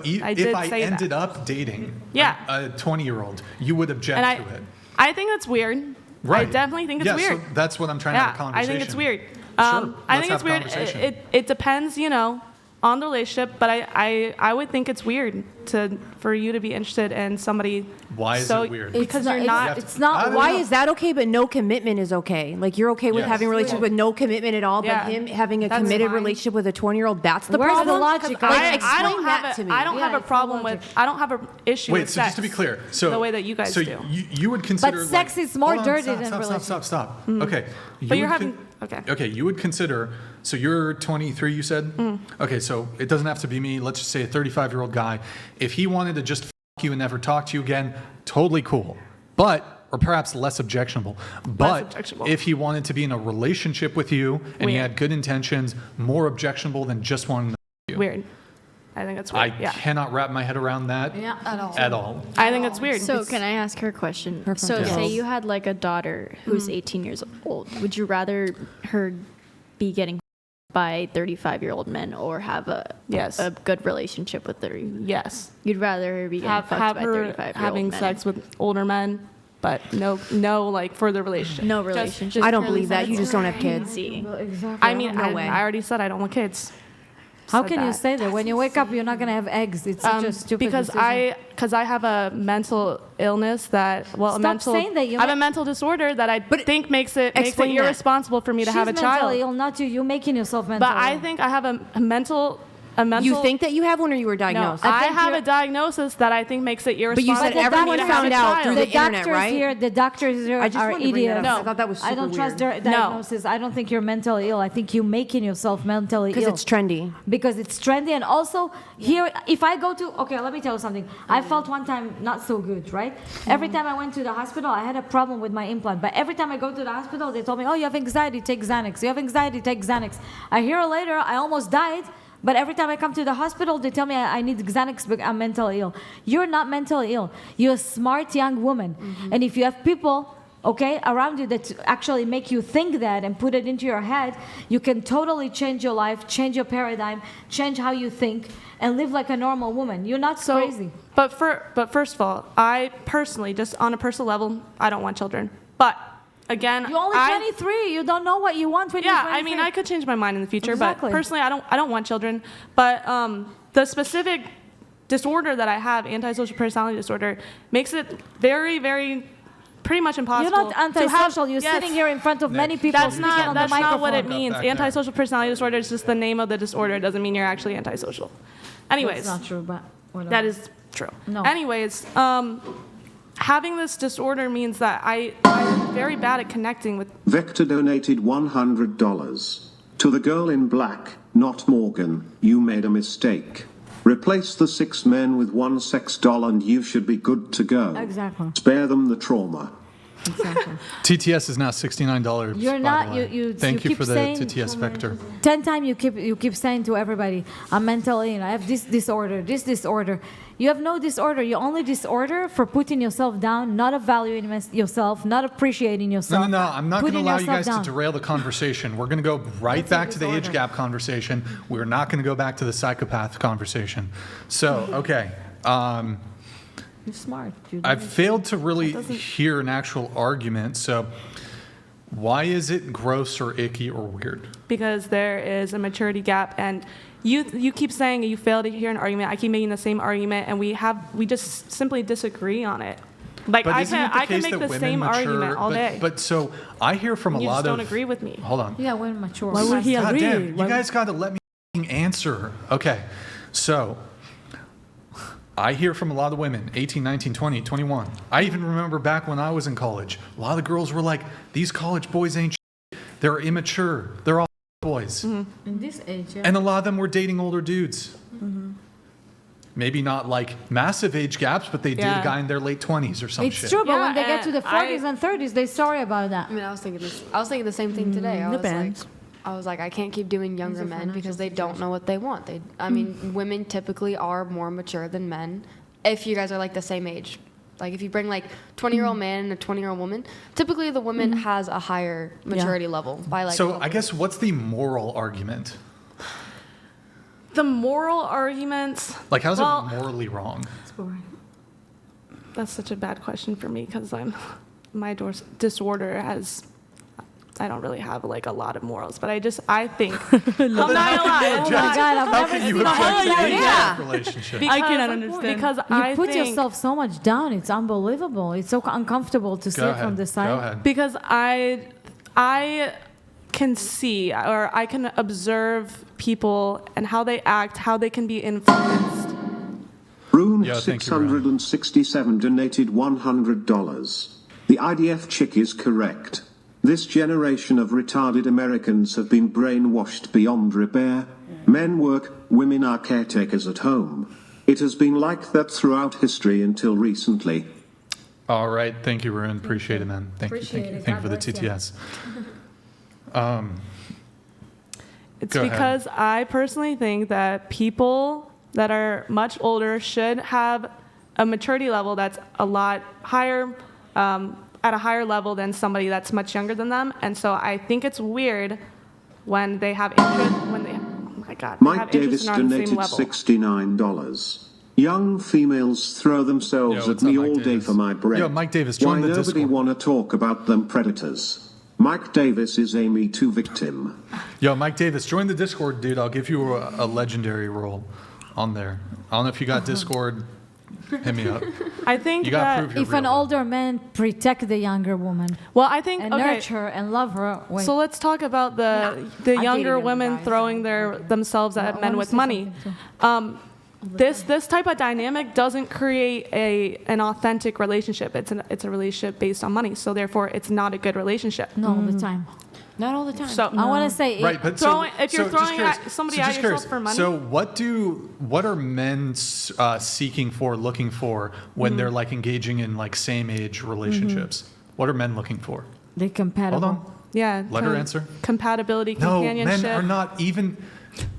if I ended up dating a 20-year-old, you would object to it. I think that's weird. Right. I definitely think it's weird. So that's what I'm trying to have a conversation. I think it's weird. Sure, I think it's weird. It depends, on the relationship, but I would think it's weird for you to be interested in somebody. Why is it weird? Because it's not. Why is that okay? But no commitment is okay. Like you're okay with having a relationship with no commitment at all, but him having a committed relationship with a 20-year-old, that's the problem. Where's the logic? Explain that to me. I don't have a problem with. I don't have an issue with sex. Wait, so just to be clear, the way that you guys do. So you would consider. But sex is more dirty than relationship. Stop. Okay. But you're having. Okay, you would consider. So you're 23, you said? Okay, so it doesn't have to be me. Let's just say a 35-year-old guy. If he wanted to just you and never talk to you again, totally cool. Or perhaps less objectionable. But if he wanted to be in a relationship with you and he had good intentions, more objectionable than just wanting to talk to you. Weird. I think it's weird. I cannot wrap my head around that at all. I think it's weird. So can I ask her a question? Say you had like a daughter who's 18 years old. Would you rather her be getting by 35-year-old men or have a good relationship with her? Yes. You'd rather her be getting fucked by 35-year-old men. Having sex with older men, but no like further relationship. No relationship. I don't believe that. You just don't have kids. Exactly. I mean, I already said I don't want kids. How can you say that? When you wake up, you're not going to have eggs. It's such a stupid because decision. Because I have a mental illness that saying that. I have a mental disorder that I think makes it irresponsible for me to have a child. She's mentally ill, not you. You're making yourself mentally ill. But I think I have a mental. You think that you have one, or you were diagnosed? No, I have a diagnosis that I think makes it irresponsible. But you said everyone found out through the internet, right? The doctors here are idiots. No, I thought that was super I don't trust weird. their diagnosis. No. I don't think you're mentally ill. I think you're making yourself mentally ill. Because it's trendy. Because it's trendy. And also, here, if I go to... Okay, let me tell you something. I felt one time not so good, right? Every time I went to the hospital, I had a problem with my implant. But every time I go to the hospital, they told me, oh, you have anxiety, take Xanax. You have anxiety, take Xanax. A year later, I almost died. But every time I come to the hospital, they tell me I need Xanax because I'm mentally ill. You're not mentally ill. You're a smart young woman. And if you have people, around you that actually make you think that and put it into your head, you can totally change your life, change your paradigm, change how you think, and live like a normal woman. You're not crazy. But first of all, I personally, just on a personal level, I don't want children. But again, you're only 23. You don't know what you want when you're 23. I mean, I could change my mind in the future, but personally, I don't want children. But the specific disorder that I have, antisocial personality disorder, makes it very, very, pretty much impossible. You're not antisocial. You're sitting here in front of many people. That's not what it means. Antisocial personality disorder is just the name of the disorder. It doesn't mean you're actually antisocial. Anyways, that's not true, but whatever. That is true. No. Anyways, having this disorder means that I'm very bad at connecting with... Vector donated $100. To the girl in black, not Morgan, you made a mistake. Replace the 6 men with 1 sex doll and you should be good to go. Exactly. Spare them the trauma. Exactly. TTS is now $69. You're not. Thank you for the TTS Vector. 10 times you keep saying to everybody, I'm mentally ill. I have this disorder, this disorder. You have no disorder. You only disorder for putting yourself down, not evaluating yourself, not appreciating yourself. No. I'm not going to allow you guys to derail the conversation. We're going to go right back to the age gap conversation. We're not going to go back to the psychopath conversation. So, okay. You're smart. I've failed to really hear an actual argument. So why is it gross or icky or weird? Because there is a maturity gap, and you keep saying you fail to hear an argument. I keep making the same argument, and we just simply disagree on it. Like I can make the same argument all day. But so I hear from a lot of... You just don't agree with me. Hold on. Yeah, women mature. Why would he agree? Damn, you guys got to let me answer. Okay, so... I hear from a lot of women, 18, 19, 20, 21. I even remember back when I was in college, a lot of the girls were like, these college boys ain't shit. They're immature. They're all boys. Mm-hmm. In this age, yeah. And a lot of them were dating older dudes. Mm-hmm. Maybe not like massive age gaps, but they date a guy in their late 20s or some shit. It's true, but when they get to the 40s and 30s, they're sorry about that. I mean, I was thinking the same thing today. I was like, I can't keep doing younger men because they don't know what they want. I mean, women typically are more mature than men if you guys are like the same age. Like if you bring like 20-year-old man and a 20-year-old woman, typically the woman has a higher maturity level by like. So I guess what's the moral argument? The moral arguments. Like, how's it morally wrong? That's such a bad question for me because my disorder has. I don't really have like a lot of morals, but I think I'm not gonna lie. Oh my God, I've How never can you seen object that. to any Yeah. relationship? Because, I cannot understand. because You I put think, yourself so much down. It's unbelievable. It's so uncomfortable to see Go it from ahead. the side. Go ahead. because I can see or I can observe people and how they act, how they can be influenced. Rune Yeah, thank you, Rune. 667 donated $100. The IDF chick is correct. This generation of retarded Americans have been brainwashed beyond repair. Men work, women are caretakers at home. It has been like that throughout history until recently. All right. Thank you, Rune. Appreciate it, man. Thank you. Thank you. Thank you for the TTS. It's Go ahead. because I personally think that people that are much older should have a maturity level that's a lot higher, at a higher level than somebody that's much younger than them. And so I think it's weird when they have interest, oh my God, they Mike have Davis interest and are on the same donated level. $69. Young females throw themselves Yo, at what's up, me Mike all day Davis? for my bread. Yo, Mike Davis, Why join the nobody Discord. want to talk about them predators? Mike Davis is a Me Too victim. Yo, Mike Davis, join the Discord, dude. I'll give you a legendary role on there. I don't know if you got Discord. Hit me up. I think You got to that, prove you're If an real, though. older man protect the younger woman well, I think, and okay, nurture and love her, wait, so let's talk about the dated younger younger women guys. throwing themselves at I men wanna with say money. something This type of dynamic doesn't create an authentic relationship. It's a relationship based on money. So therefore, it's not a good relationship. not all the time. Not all the time. So I want to say, Right, but if you're just throwing curious- somebody just at yourself curious. for money. So what are men seeking for, looking for when Mm-hmm. they're like engaging in like same age relationships? What are men looking for? they're compatible. Hold on. yeah, Let her answer. Compatibility, No, companionship. men are not even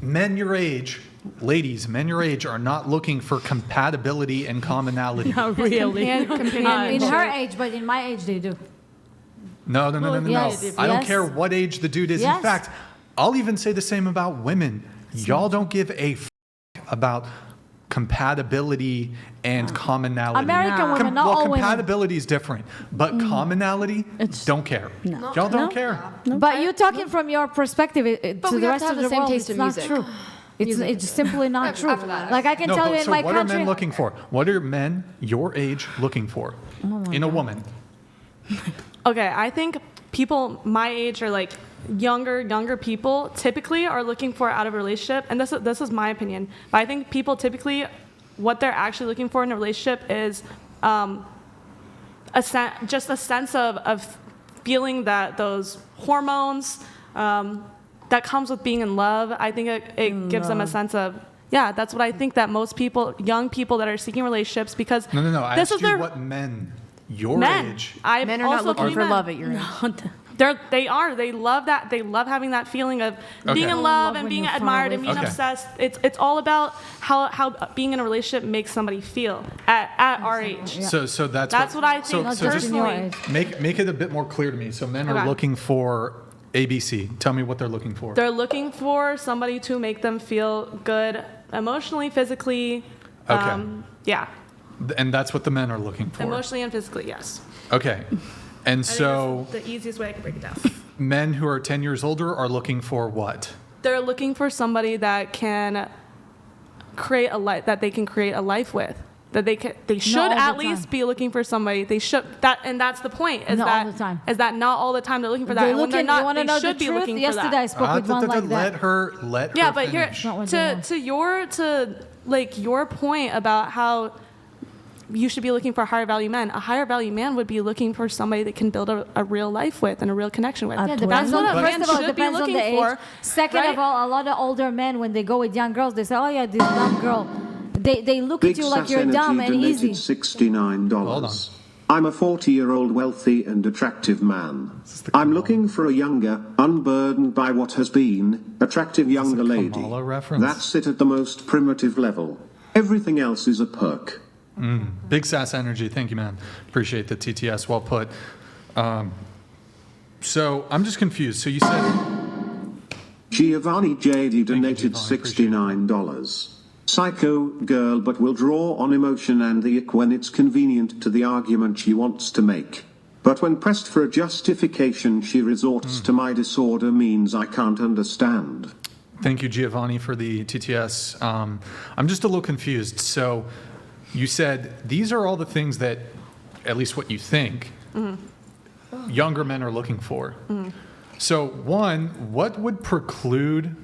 men your age. Ladies, men your age are not looking for compatibility and commonality. Not really. Companionship. In her age, but in my age, they do. No. yes, I don't yes. care what age the dude is. In Yes. fact, I'll even say the same about women. Y'all don't give a about compatibility and commonality. American women, not well, all women. compatibility is different, but commonality, don't care. Y'all don't care. But you're talking from your perspective But to we the have rest to have of the the same world. taste It's in not music. true. It's simply not true. After that. Like I can No, tell but you in so my what country. are men looking for? What are men your age looking for in a woman? Okay, I think people my age or like younger people typically are looking for out of a relationship, and this is my opinion. But I think people typically, what they're actually looking for in a relationship is just a sense of feeling that those hormones that comes with being in love. I think it gives them a sense of. Yeah, that's what I think that most people, young people that are seeking relationships, because No. I this asked is you their what men your men. age. Men are not looking for men. love at your age. They love that. They love having that feeling of being Okay. in love Love and when being you're far admired away and being from- Okay. obsessed. It's all about how being in a relationship makes somebody feel at our age. So that's what I think So, Not so just just in your personally. age. make it a bit more clear to me. So men are Okay. looking for ABC. Tell me what they're looking for. They're looking for somebody to make them feel good emotionally, physically. Okay. Yeah, And that's what the men are looking for. emotionally and physically. Yes. Okay. And I think so that's the easiest way I can break it down. men who are 10 years older are looking for what? They're looking for somebody that can create a life that they can create a life with. That they should all the at time. least be looking for somebody. They should and that's the point. Is Not that all the time. is that not all the time they're looking for that? They And when look they're in, not, you want to they know should the be truth? looking for Yesterday I that. spoke with one like Let that. her Yeah, but here finish. Not what they want. to your point about how you should be looking for higher value men. A higher value man would be looking for somebody that can build a real life with and a real connection with. Yeah, That's depends what on, a man first of all, should be depends on looking the age. for. Second right? of all, a lot of older men, when they go with young girls, they say, "Oh yeah, this dumb girl." They look Big at you like Sass you're Energy dumb and donated easy. $69. Hold on. I'm a 40-year-old wealthy and attractive man. I'm looking for a younger, unburdened by what has been, attractive younger lady. Kamala reference. That's it at the most primitive level. Everything else is a perk. Big Sass Energy. Thank you, man. Appreciate the TTS. Well put. So I'm just confused. So you said Giovanni JD donated Giovanni. Appreciate it. $69. Psycho girl but will draw on emotion and the ick when it's convenient to the argument she wants to make. But when pressed for a justification she resorts to my disorder means I can't understand. Thank you, Giovanni, for the TTS. I'm just a little confused. So you said these are all the things that, at least what you think, younger men are looking for. So one, what would preclude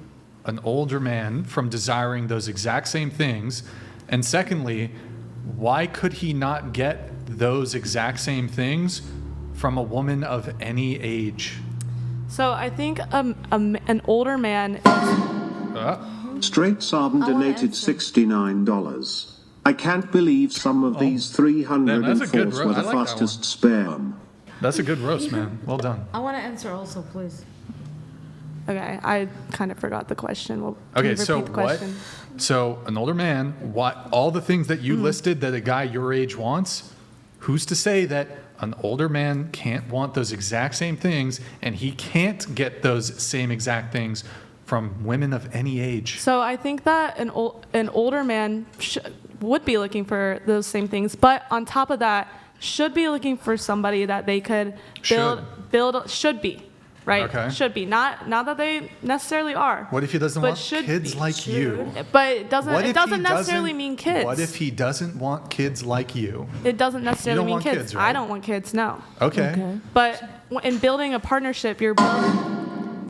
an older man from desiring those exact same things? And secondly, why could he not get those exact same things from a woman of any age? So I think an older man. Straight Sarban donated $69. I can't believe some of these 304s were the fastest sperm. That's a good roast, man. Well done. I want to answer also, please. Okay, I kind of forgot the question. Can Okay, you so repeat the question? So an older man, what all the things that you listed that a guy your age wants, who's to say that an older man can't want those exact same things and he can't get those same exact things from women of any age? So I think that an older man would be looking for those same things, but on top of that, should be looking for somebody that they could should be. Right? Okay. Should be. Not that they necessarily are. What if he doesn't but want should kids be. like you? But it doesn't necessarily doesn't- mean kids. What if he doesn't want kids like you? It doesn't necessarily You don't mean want kids. kids, right? I don't want kids, no. Okay. But in building a partnership, you're